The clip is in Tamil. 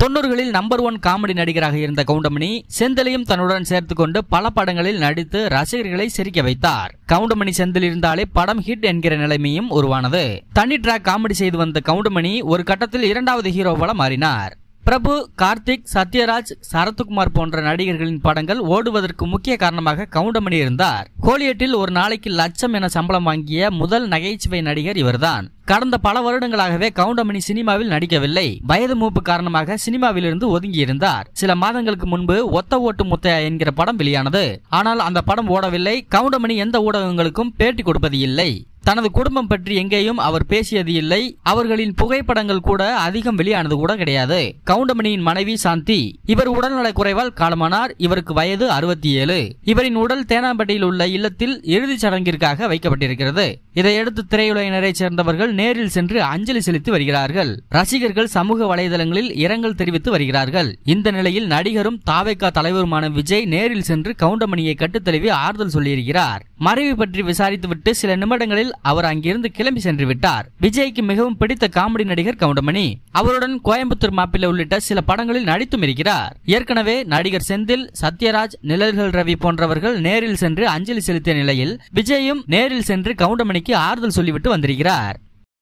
90களில் நம்பர் 1 காமெடி நடிகராக இருந்த கவுண்டமணி செந்திலையும் தன்னுடன் சேர்த்துக் கொண்டு பல படங்களில் நடித்து ரசிகர்களை சிரிக்க வைத்தார். கவுண்டமணி செந்தில் இருந்தாலே படம் ஹிட் என்கிற நிலைமையும் உருவானது. தனி டிராக் காமெடி செய்து வந்த கவுண்டமணி ஒரு கட்டத்தில் 2வது ஹீரோ போல மாறினார். பிரபு, கார்த்திக், சத்யராஜ், சரத்குமார் போன்ற நடிகர்களின் படங்கள் ஓடுவதற்கு முக்கிய காரணமாக கவுண்டமணி இருந்தார். கோலியட்டில் ஒரு நாளைக்கு லட்சம் என சம்பளம் வாங்கிய முதல் நகைச்சுவை நடிகர் இவர்தான். கடந்த பல வருடங்களாகவே கவுண்டமணி சினிமாவில் நடிக்கவில்லை. வயது மூப்பு காரணமாக சினிமாவிலிருந்து ஒதுங்கியிருந்தார். சில மாதங்களுக்கு முன்பு ஒத்த ஓட்டு முத்தையா என்கிற படம் வெளியானது. ஆனால் அந்த படம் ஓடவில்லை. கவுண்டமணி எந்த ஊடகங்களுக்கும் பேட்டி கொடுப்பது இல்லை. தனது குடும்பம் பற்றி எங்கேயும் அவர் பேசியது இல்லை. அவர்களின் புகைப்படங்கள் கூட அதிகம் வெளியானது கூட கிடையாது. கவுண்டமணியின் மனைவி சாந்தி. இவர் உடல்நலக் குறைவால் காலமானார். இவருக்கு வயது 67. இவரின் உடல் தேனாம்பேட்டையில் உள்ள இல்லத்தில் இறுதிச் சடங்கிற்காக வைக்கப்பட்டிருக்கிறது. இதையடுத்து திரையுலகினரை சேர்ந்தவர்கள் நேரில் சென்று அஞ்சலி செலுத்தி வருகிறார்கள். ரசிகர்கள் சமூக வலைதளங்களில் இரங்கல் தெரிவித்து வருகிறார்கள். இந்த நிலையில் நடிகரும் தாவேகா தலைவருமான விஜய் நேரில் சென்று கவுண்டமணியை கட்டுத்தழுவி ஆறுதல் சொல்லியிருக்கிறார். மறைவு பற்றி விசாரித்துவிட்டு சில நிமிடங்களில் அவர் அங்கிருந்து கிளம்பி சென்று விட்டார். விஜய்க்கு மிகவும் பிடித்த காமெடி நடிகர் கவுண்டமணி. அவருடன் கோயம்புத்தூர் மாப்பிள்ளை உள்ளிட்ட சில படங்களில் நடித்தும் இருக்கிறார். ஏற்கனவே நடிகர் செந்தில், சத்யராஜ், நிழல்கள் ரவி போன்றவர்கள் நேரில் சென்று அஞ்சலி செலுத்திய நிலையில் விஜயும் நேரில் சென்று கவுண்டமணிக்கு ஆறுதல் சொல்லிவிட்டு வந்திருக்கிறார்.